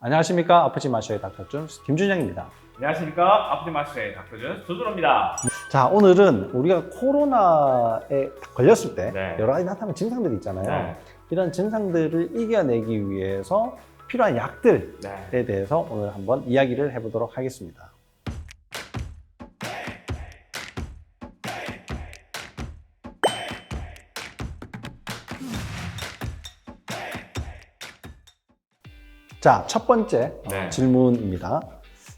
안녕하십니까. 아프지 마셔의 닥터준 김준영입니다. 안녕하십니까. 아프지 마시의 닥터준 조준호입니다. 자, 오늘은 우리가 코로나에 걸렸을 때 네. 여러 가지 나타나는 증상들이 있잖아요. 네. 이런 증상들을 이겨내기 위해서 필요한 약들에 네. 대해서 오늘 한번 이야기를 해보도록 하겠습니다. 자, 첫 번째 네. 질문입니다.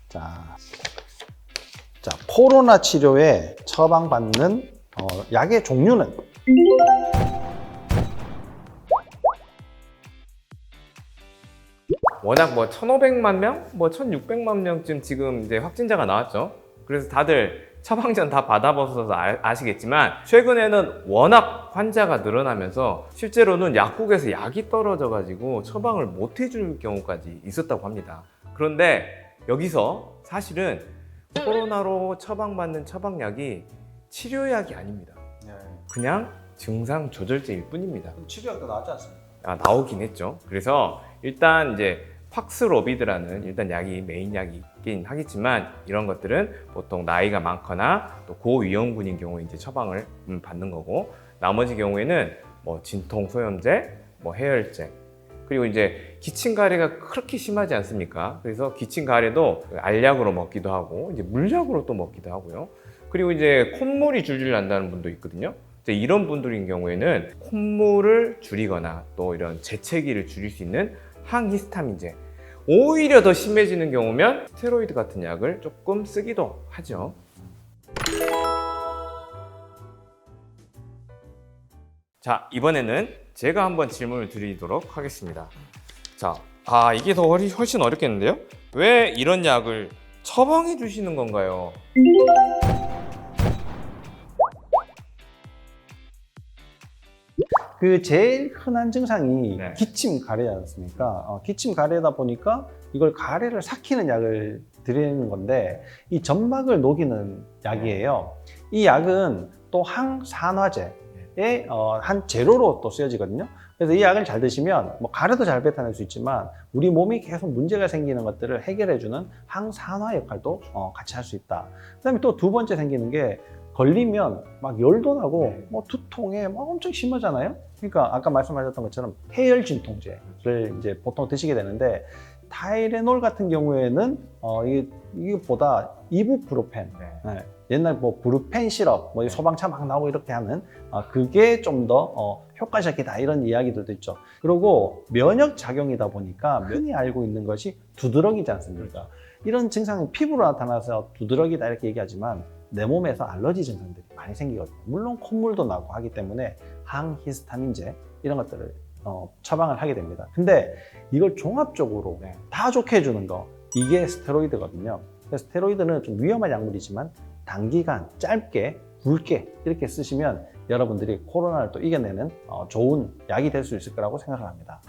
자, 코로나 치료에 처방받는 약의 종류는? 워낙 1,500만 명, 1,600만 명쯤 지금 이제 확진자가 나왔죠. 그래서 다들 처방전 다 받아보셔서 아시겠지만 최근에는 워낙 환자가 늘어나면서 실제로는 약국에서 약이 떨어져가지고 처방을 못 해줄 경우까지 있었다고 합니다. 그런데 여기서 사실은 코로나로 처방받는 처방약이 치료약이 아닙니다. 그냥 증상 조절제일 뿐입니다. 치료약도 나왔지 않습니까? 나오긴 했죠. 그래서 일단 이제 팍스로비드라는 일단 약이 메인 약이긴 하겠지만 이런 것들은 보통 나이가 많거나 또 고위험군인 경우에 이제 처방을 받는 거고, 나머지 경우에는 진통 소염제, 해열제, 그리고 이제 기침 가래가 그렇게 심하지 않습니까? 그래서 기침 가래도 알약으로 먹기도 하고 이제 물약으로 또 먹기도 하고요. 그리고 이제 콧물이 줄줄 난다는 분도 있거든요. 이제 이런 분들인 경우에는 콧물을 줄이거나 또 이런 재채기를 줄일 수 있는 항히스타민제, 오히려 더 심해지는 경우면 스테로이드 같은 약을 조금 쓰기도 하죠. 자, 이번에는 제가 한번 질문을 드리도록 하겠습니다. 자, 이게 더 훨씬 어렵겠는데요? 왜 이런 약을 처방해 주시는 건가요? 그 제일 흔한 증상이 네. 기침 가래지 않습니까? 기침 가래다 보니까 이걸 가래를 삭히는 약을 드리는 건데 이 점막을 녹이는 약이에요. 이 약은 또 항산화제의 한 재료로 또 쓰여지거든요. 그래서 이 약을 잘 드시면 가래도 잘 뱉어낼 수 있지만 우리 몸이 계속 문제가 생기는 것들을 해결해주는 항산화 역할도 같이 할 수 있다. 그 다음에 또 두 번째 생기는 게 걸리면 막 열도 나고 두통에 막 엄청 심하잖아요. 그러니까 아까 말씀하셨던 것처럼 해열 진통제를 이제 보통 드시게 되는데, 타이레놀 같은 경우에는 이것보다 이부프로펜, 옛날 브루펜 시럽, 소방차 막 나오고 이렇게 하는 그게 좀 더 효과적이다 이런 이야기들도 있죠. 그리고 면역 작용이다 보니까 흔히 알고 있는 것이 두드러기지 않습니까? 이런 증상이 피부로 나타나서 두드러기다 이렇게 얘기하지만 내 몸에서 알러지 증상들이 많이 생기거든요. 물론 콧물도 나고 하기 때문에 항히스타민제 이런 것들을 처방을 하게 됩니다. 근데 이걸 종합적으로 다 좋게 해주는 거, 이게 스테로이드거든요. 스테로이드는 좀 위험한 약물이지만 단기간 짧게 굵게 이렇게 쓰시면 여러분들이 코로나를 또 이겨내는 좋은 약이 될 수 있을 거라고 생각을 합니다.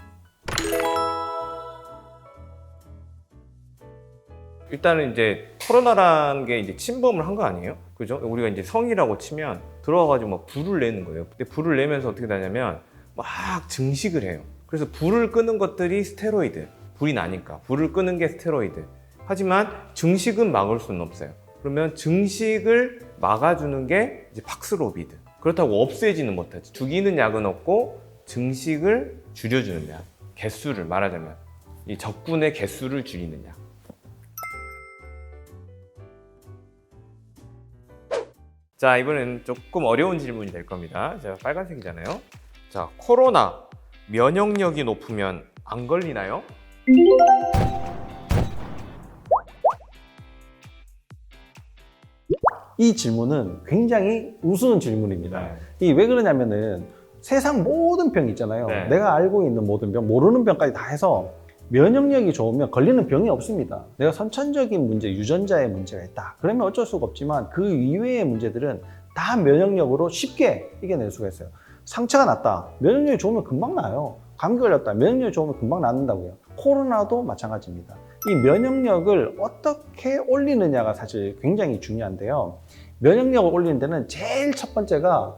일단은 이제 코로나라는 게 이제 침범을 한 거 아니에요? 그죠? 우리가 이제 성이라고 치면 들어와가지고 막 불을 내는 거예요. 근데 불을 내면서 어떻게 되냐면 막 증식을 해요. 그래서 불을 끄는 것들이 스테로이드. 불이 나니까 불을 끄는 게 스테로이드. 하지만 증식은 막을 수는 없어요. 그러면 증식을 막아주는 게 이제 팍스로비드. 그렇다고 없애지는 못하지. 죽이는 약은 없고 증식을 줄여주는 약. 개수를 말하자면 이 적군의 개수를 줄이는 약. 자, 이번엔 조금 어려운 질문이 될 겁니다. 제가 빨간색이잖아요. 자, 코로나 면역력이 높으면 안 걸리나요? 이 질문은 굉장히 우스운 질문입니다. 이 왜 그러냐면은 세상 모든 병 있잖아요. 네. 내가 알고 있는 모든 병, 모르는 병까지 다 해서 면역력이 좋으면 걸리는 병이 없습니다. 내가 선천적인 문제, 유전자의 문제가 있다. 그러면 어쩔 수가 없지만 그 이외의 문제들은 다 면역력으로 쉽게 이겨낼 수가 있어요. 상처가 났다. 면역력이 좋으면 금방 나요. 감기 걸렸다. 면역력이 좋으면 금방 낫는다고요. 코로나도 마찬가지입니다. 이 면역력을 어떻게 올리느냐가 사실 굉장히 중요한데요. 면역력을 올리는 데는 제일 첫 번째가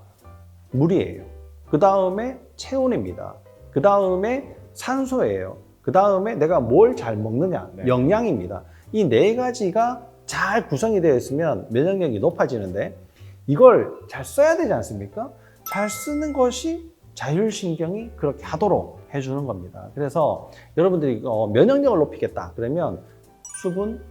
물이에요. 그 다음에 체온입니다. 그 다음에 산소예요. 그 다음에 내가 뭘 잘 먹느냐, 네. 영양입니다. 이 네 가지가 잘 구성이 되어 있으면 면역력이 높아지는데 이걸 잘 써야 되지 않습니까? 잘 쓰는 것이 자율신경이 그렇게 하도록 해주는 겁니다. 그래서 여러분들이 면역력을 높이겠다 그러면 수분,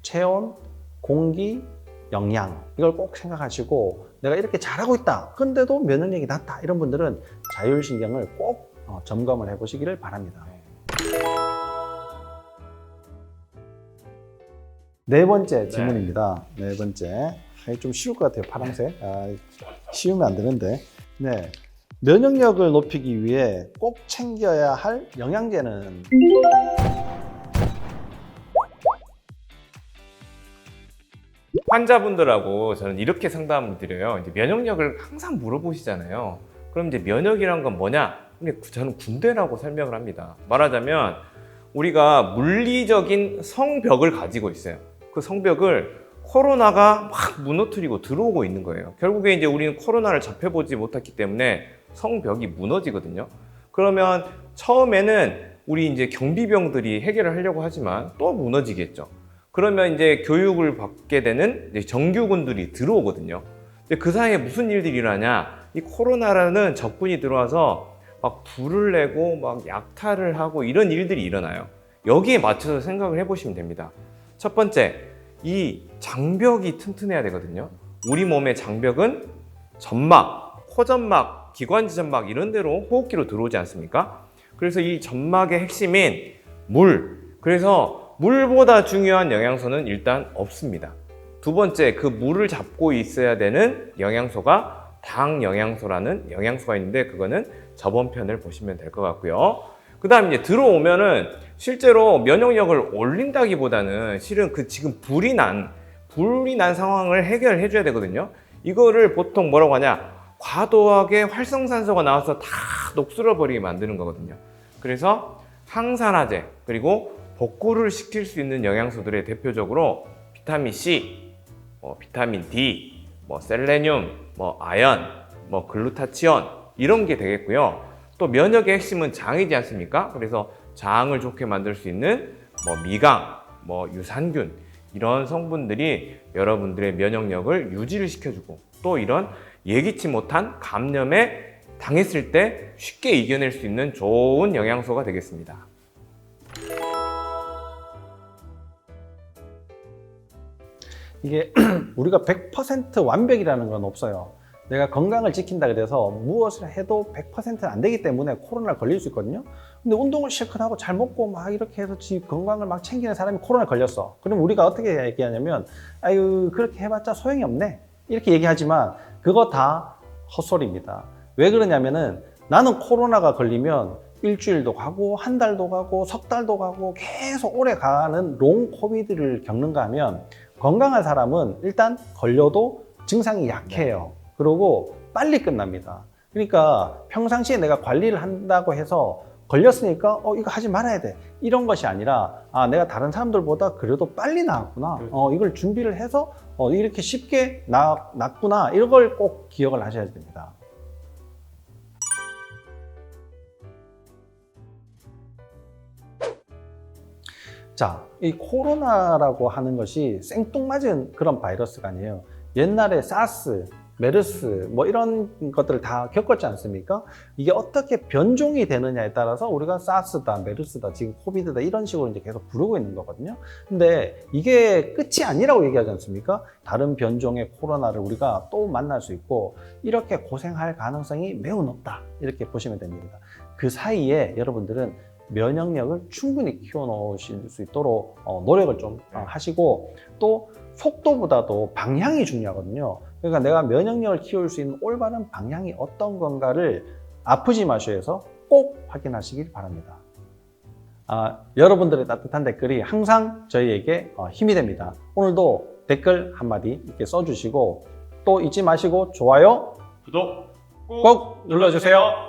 체온, 공기, 영양 이걸 꼭 생각하시고 내가 이렇게 잘하고 있다 근데도 면역력이 낮다 이런 분들은 자율신경을 꼭 점검을 해보시기를 바랍니다. 네 번째 질문입니다. 네 번째 좀 쉬울 것 같아요. 파란색 쉬우면 안 되는데 네. 면역력을 높이기 위해 꼭 챙겨야 할 영양제는 환자분들하고 저는 이렇게 상담을 드려요. 이제 면역력을 항상 물어보시잖아요. 그럼 이제 면역이란 건 뭐냐? 근데 저는 군대라고 설명을 합니다. 말하자면 우리가 물리적인 성벽을 가지고 있어요. 그 성벽을 코로나가 막 무너뜨리고 들어오고 있는 거예요. 결국에 이제 우리는 코로나를 잡혀보지 못했기 때문에 성벽이 무너지거든요. 그러면 처음에는 우리 이제 경비병들이 해결을 하려고 하지만 또 무너지겠죠. 그러면 이제 교육을 받게 되는 이제 정규군들이 들어오거든요. 근데 그 사이에 무슨 일들이 일어나냐? 이 코로나라는 적군이 들어와서 막 불을 내고 막 약탈을 하고 이런 일들이 일어나요. 여기에 맞춰서 생각을 해보시면 됩니다. 첫 번째, 이 장벽이 튼튼해야 되거든요. 우리 몸의 장벽은 점막, 코점막, 기관지점막 이런 데로 호흡기로 들어오지 않습니까? 그래서 이 점막의 핵심인 물, 그래서 물보다 중요한 영양소는 일단 없습니다. 두 번째, 그 물을 잡고 있어야 되는 영양소가 당영양소라는 영양소가 있는데 그거는 저번 편을 보시면 될 것 같고요. 그 다음 이제 들어오면은 실제로 면역력을 올린다기보다는 실은 그 지금 불이 난 상황을 해결해 줘야 되거든요. 이거를 보통 뭐라고 하냐? 과도하게 활성산소가 나와서 다 녹슬어 버리게 만드는 거거든요. 그래서 항산화제 그리고 복구를 시킬 수 있는 영양소들의 대표적으로 비타민 C, 비타민 D, 셀레늄, 아연, 글루타치온 이런 게 되겠고요. 또 면역의 핵심은 장이지 않습니까? 그래서 장을 좋게 만들 수 있는 미강, 유산균 이런 성분들이 여러분들의 면역력을 유지를 시켜주고 또 이런 예기치 못한 감염에 당했을 때 쉽게 이겨낼 수 있는 좋은 영양소가 되겠습니다. 이게 우리가 100% 완벽이라는 건 없어요. 내가 건강을 지킨다 그래서 무엇을 해도 100%는 안 되기 때문에 코로나를 걸릴 수 있거든요. 근데 운동을 실컷 하고 잘 먹고 막 이렇게 해서 지 건강을 막 챙기는 사람이 코로나에 걸렸어. 그럼 우리가 어떻게 얘기하냐면 아유 그렇게 해봤자 소용이 없네 이렇게 얘기하지만 그거 다 헛소리입니다. 왜 그러냐면은 나는 코로나가 걸리면 일주일도 가고 한 달도 가고 석 달도 가고 계속 오래 가는 롱 코비드를 겪는가 하면 건강한 사람은 일단 걸려도 증상이 약해요. 그리고 빨리 끝납니다. 그러니까 평상시에 내가 관리를 한다고 해서 걸렸으니까 이거 하지 말아야 돼 이런 것이 아니라 내가 다른 사람들보다 그래도 빨리 나았구나 이걸 준비를 해서 이렇게 쉽게 낫구나 이런 걸 꼭 기억을 하셔야 됩니다. 자, 이 코로나라고 하는 것이 생뚱맞은 그런 바이러스가 아니에요. 옛날에 사스, 메르스 이런 것들을 다 겪었지 않습니까? 이게 어떻게 변종이 되느냐에 따라서 우리가 사스다, 메르스다, 지금 코비드다 이런 식으로 이제 계속 부르고 있는 거거든요. 근데 이게 끝이 아니라고 얘기하지 않습니까? 다른 변종의 코로나를 우리가 또 만날 수 있고 이렇게 고생할 가능성이 매우 높다 이렇게 보시면 됩니다. 그 사이에 여러분들은 면역력을 충분히 키워놓으실 수 있도록 노력을 좀 하시고 또 속도보다도 방향이 중요하거든요. 그러니까 내가 면역력을 키울 수 있는 올바른 방향이 어떤 건가를 아프지 마셔에서 꼭 확인하시길 바랍니다. 여러분들의 따뜻한 댓글이 항상 저희에게 힘이 됩니다. 오늘도 댓글 한마디 이렇게 써주시고 또 잊지 마시고 좋아요, 구독 꼭 눌러주세요.